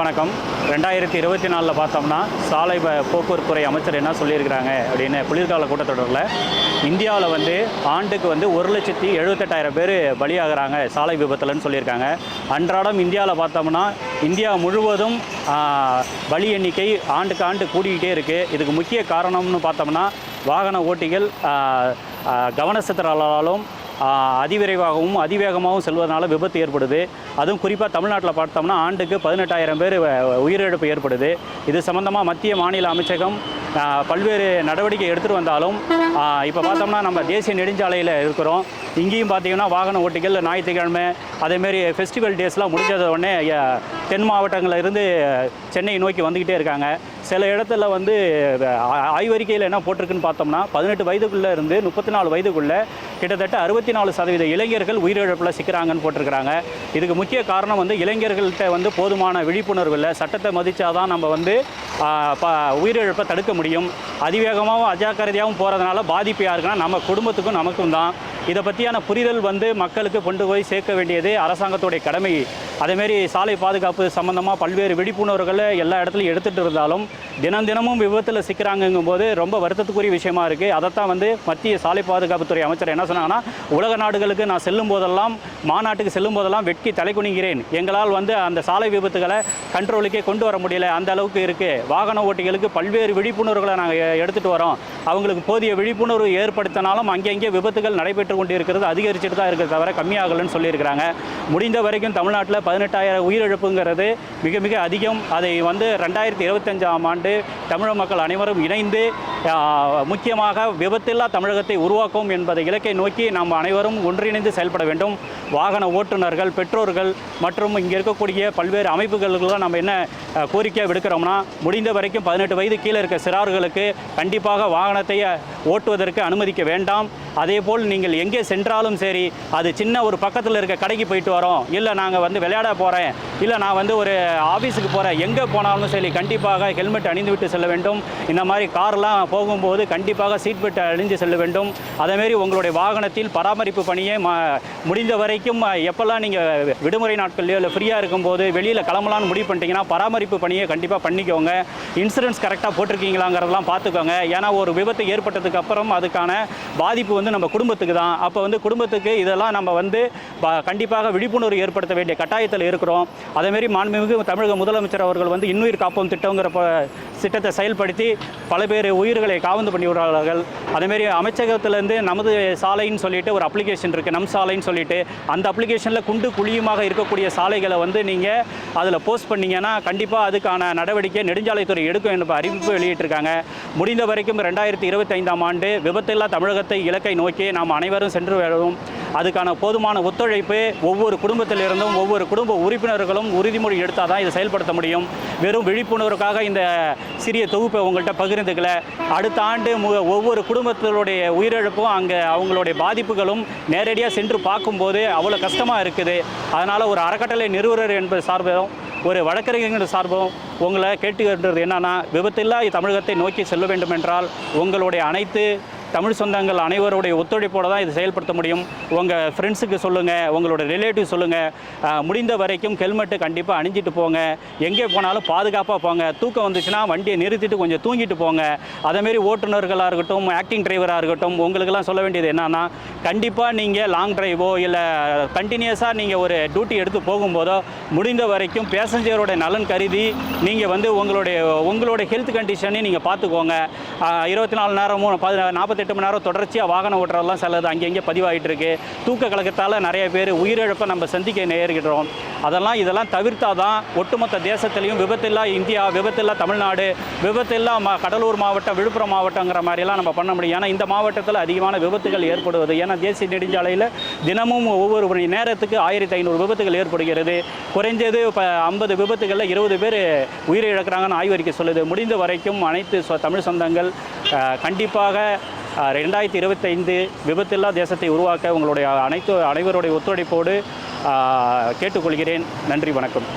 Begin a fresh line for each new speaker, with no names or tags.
வணக்கம். 2024 பார்த்தோம்னா சாலை போக்குவரத்துறை அமைச்சர் என்ன சொல்லியிருக்கிறாங்க அப்படின்னு குளிர்கால கூட்டத்தொடரில் இந்தியாவில் ஆண்டுக்கு 1,78,000 பேர் பலியாகிறாங்க சாலை விபத்துலன்னு சொல்லியிருக்காங்க. அன்றாடம் இந்தியாவில் பார்த்தோம்னா இந்தியா முழுவதும் பலி எண்ணிக்கை ஆண்டுக்கு ஆண்டு கூடிக்கிட்டே இருக்குது. இதுக்கு முக்கிய காரணம்னு பார்த்தோம்னா வாகன ஓட்டிகள் கவனச்சிதறலாலும் அதிவிரைவாகவும் அதிவேகமாகவும் செல்வதனால விபத்து ஏற்படுது. அதுவும் குறிப்பாக தமிழ்நாட்டில் பார்த்தோம்னா ஆண்டுக்கு 18,000 பேர் உயிரிழப்பு ஏற்படுது. இது சம்பந்தமாக மத்திய மாநில அமைச்சகம் பல்வேறு நடவடிக்கை எடுத்துகிட்டு வந்தாலும் இப்போ பார்த்தோம்னா நம்ம தேசிய நெடுஞ்சாலையில் இருக்கிறோம். இங்கேயும் பார்த்தீங்கன்னா வாகன ஓட்டிகள் ஞாயிற்றுக்கிழமை அதேமாரி ஃபெஸ்டிவல் டேஸ்லாம் முடிஞ்சத உடனே தென் மாவட்டங்களில் இருந்து சென்னை நோக்கி வந்துக்கிட்டே இருக்காங்க. சில இடத்துல ஆய்வறிக்கையில் என்ன போட்டிருக்குன்னு பார்த்தோம்னா 18 வயதுக்குள்ளே இருந்து 34 வயதுக்குள்ளே கிட்டத்தட்ட 64% இளைஞர்கள் உயிரிழப்பில் சிக்கிறாங்கன்னு போட்டிருக்கிறாங்க. இதுக்கு முக்கிய காரணம் இளைஞர்கள்ட்ட போதுமான விழிப்புணர்வு இல்லை. சட்டத்தை மதித்தாதான் நம்ம உயிரிழப்பை தடுக்க முடியும். அதிவேகமாகவும் அஜாக்கிரதையாகவும் போகிறதுனால பாதிப்பு யாருக்குன்னா நம்ம குடும்பத்துக்கும் நமக்கும் தான். இதை பற்றியான புரிதல் மக்களுக்கு கொண்டு போய் சேர்க்க வேண்டியது அரசாங்கத்துடைய கடமை. அதேமாரி சாலை பாதுகாப்பு சம்மந்தமாக பல்வேறு விழிப்புணர்வுகளை எல்லா இடத்துலையும் எடுத்துகிட்டு இருந்தாலும் தினமும் விபத்தில் சிக்கிறாங்கங்கும் போது ரொம்ப வருத்தத்துக்குரிய விஷயமா இருக்குது. அதைத்தான் மத்திய சாலை பாதுகாப்புத்துறை அமைச்சர் என்ன சொன்னாங்கன்னா, உலக நாடுகளுக்கு நான் செல்லும் போதெல்லாம் மாநாட்டுக்கு செல்லும் போதெல்லாம் வெட்கி தலை குனிகிறேன். எங்களால் அந்த சாலை விபத்துகளை கண்ட்ரோலுக்கே கொண்டு வர முடியல, அந்த அளவுக்கு இருக்குது. வாகன ஓட்டிகளுக்கு பல்வேறு விழிப்புணர்வுகளை நாங்கள் எடுத்துகிட்டு வரோம். அவங்களுக்கு போதிய விழிப்புணர்வு ஏற்படுத்தினாலும் அங்கங்கே விபத்துகள் நடைபெற்று கொண்டு இருக்கிறது அதிகரிச்சுட்டு தான் இருக்கிறது தவிர கம்மியாகலன்னு சொல்லியிருக்கிறாங்க. முடிந்த வரைக்கும் தமிழ்நாட்டில் 18,000 உயிரிழப்புங்கிறது மிக மிக அதிகம். அதை 2025ஆம் ஆண்டு தமிழக மக்கள் அனைவரும் இணைந்து முக்கியமாக விபத்தில்லா தமிழகத்தை உருவாக்கும் என்பதை இலக்கை நோக்கி நாம் அனைவரும் ஒன்றிணைந்து செயல்பட வேண்டும். வாகன ஓட்டுநர்கள், பெற்றோர்கள் மற்றும் இங்கே இருக்கக்கூடிய பல்வேறு அமைப்புகளுக்கெல்லாம் நம்ம என்ன கோரிக்கை விடுக்கிறோம்னா, முடிந்த வரைக்கும் 18 வயது கீழே இருக்க சிறார்களுக்கு கண்டிப்பாக வாகனத்தை ஓட்டுவதற்கு அனுமதிக்க வேண்டாம். அதேபோல் நீங்கள் எங்கே சென்றாலும் சரி, அது சின்ன ஒரு பக்கத்தில் இருக்க கடைக்கு போயிட்டு வரோம், இல்லை நாங்கள் விளையாட போகிறேன், இல்லை நான் ஒரு ஆஃபீஸுக்கு போகிறேன், எங்கே போனாலும் சரி கண்டிப்பாக ஹெல்மெட் அணிந்து விட்டு செல்ல வேண்டும். இந்த மாதிரி கார்லாம் போகும்போது கண்டிப்பாக சீட் பெல்ட் அணிந்து செல்ல வேண்டும். அதேமாரி உங்களுடைய வாகனத்தில் பராமரிப்பு பணியை முடிந்த வரைக்கும் எப்போல்லாம் நீங்கள் விடுமுறை நாட்கள்லையோ இல்லை ஃப்ரீயாக இருக்கும்போது வெளியில் கிளம்பலான்னு முடிவு பண்ணிட்டீங்கன்னா பராமரிப்பு பணியை கண்டிப்பாக பண்ணிக்கோங்க. இன்சூரன்ஸ் கரெக்டாக போட்டிருக்கீங்களாங்கிறதெல்லாம் பார்த்துக்கோங்க. ஏன்னா ஒரு விபத்து ஏற்பட்டதுக்கு அப்புறம் அதுக்கான பாதிப்பு நம்ம குடும்பத்துக்கு தான். அப்போ குடும்பத்துக்கு இதெல்லாம் நம்ம கண்டிப்பாக விழிப்புணர்வு ஏற்படுத்த வேண்டிய கட்டாயத்தில் இருக்கிறோம். அதேமாரி மாண்புமிகு தமிழக முதலமைச்சர் அவர்கள் இன்னுயிர் காப்போம் திட்டங்கிற திட்டத்தை செயல்படுத்தி பல பேர் உயிர்களை காவந்து பண்ணி விடுறார்கள். அதேமாரி அமைச்சகத்திலேருந்து நமது சாலைன்னு சொல்லிட்டு ஒரு அப்ளிகேஷன் இருக்குது, நம் சாலைன்னு சொல்லிட்டு. அந்த அப்ளிகேஷனில் குண்டு குழியுமாக இருக்கக்கூடிய சாலைகளை நீங்கள் அதில் போஸ்ட் பண்ணிங்கன்னா கண்டிப்பாக அதுக்கான நடவடிக்கை நெடுஞ்சாலைத்துறை எடுக்கும் என்ற அறிவிப்பு வெளியிட்டிருக்காங்க. முடிந்த வரைக்கும் 2025ஆம் ஆண்டு விபத்தில்லா தமிழகத்தை இலக்கை நோக்கி நாம் அனைவரும் சென்று வருவோம். அதுக்கான போதுமான ஒத்துழைப்பு ஒவ்வொரு குடும்பத்திலிருந்தும் ஒவ்வொரு குடும்ப உறுப்பினர்களும் உறுதிமொழி எடுத்தால் தான் இதை செயல்படுத்த முடியும். வெறும் விழிப்புணர்வுக்காக இந்த சிறிய தொகுப்பை உங்கள்கிட்ட பகிர்ந்துக்கல. அடுத்த ஆண்டு ஒவ்வொரு குடும்பத்தினுடைய உயிரிழப்பும் அங்கே அவங்களுடைய பாதிப்புகளும் நேரடியாக சென்று பார்க்கும்போது அவ்வளோ கஷ்டமாக இருக்குது. அதனால் ஒரு அறக்கட்டளை நிறுவனர் என்பது சார்பிலும் ஒரு வழக்கறிஞர் சார்பும் உங்களை கேட்டுக்கின்றது என்னன்னா, விபத்தில்லா தமிழகத்தை நோக்கி செல்ல வேண்டும் என்றால் உங்களுடைய அனைத்து தமிழ் சொந்தங்கள் அனைவருடைய ஒத்துழைப்போடு தான் இது செயல்படுத்த முடியும். உங்கள் ஃப்ரெண்ட்ஸுக்கு சொல்லுங்கள், உங்களோட ரிலேட்டிவ் சொல்லுங்கள். முடிந்த வரைக்கும் ஹெல்மெட்டு கண்டிப்பாக அணிஞ்சிட்டு போங்க. எங்கே போனாலும் பாதுகாப்பாக போங்க. தூக்கம் வந்துச்சுன்னா வண்டியை நிறுத்திட்டு கொஞ்சம் தூங்கிட்டு போங்க. அதேமாரி ஓட்டுநர்களாக இருக்கட்டும், ஆக்டிங் டிரைவராக இருக்கட்டும், உங்களுக்கெல்லாம் சொல்ல வேண்டியது என்னன்னா, கண்டிப்பாக நீங்கள் லாங் டிரைவோ இல்லை கண்டினியூஸாக நீங்கள் ஒரு டியூட்டி எடுத்து போகும்போதோ முடிந்த வரைக்கும் பேசஞ்சரோட நலன் கருதி நீங்கள் உங்களுடைய ஹெல்த் கண்டிஷனை நீங்கள் பார்த்துக்கோங்க. 24 நேரமும் 48 மணி நேரம் தொடர்ச்சியாக வாகனம் ஓட்டுறதெல்லாம் சிலது அங்கங்கே பதிவாகிட்டு இருக்கு. தூக்க கலக்கத்தால் நிறைய பேர் உயிரிழப்பை நம்ம சந்திக்க நேரிடுறோம். இதெல்லாம் தவிர்த்தால் தான் ஒட்டுமொத்த தேசத்திலையும் விபத்தில்லா இந்தியா, விபத்தில்லா தமிழ்நாடு, விபத்தில்லா கடலூர் மாவட்டம், விழுப்புரம் மாவட்டங்கிற மாதிரிலாம் நம்ம பண்ண முடியும். ஏன்னா இந்த மாவட்டத்தில் அதிகமான விபத்துகள் ஏற்படுவது. ஏன்னா தேசிய நெடுஞ்சாலையில் தினமும் ஒவ்வொரு மணி நேரத்துக்கு 1500 விபத்துகள் ஏற்படுகிறது. குறைஞ்சது இப்போ 50 விபத்துகளில் 20 பேர் உயிரிழக்கிறாங்கன்னு ஆய்வறிக்கை சொல்லுது. முடிந்த வரைக்கும் அனைத்து தமிழ் சொந்தங்கள் கண்டிப்பாக 2025 விபத்தில்லா தேசத்தை உருவாக்க உங்களுடைய அனைவருடைய ஒத்துழைப்போடு கேட்டுக்கொள்கிறேன். நன்றி, வணக்கம்.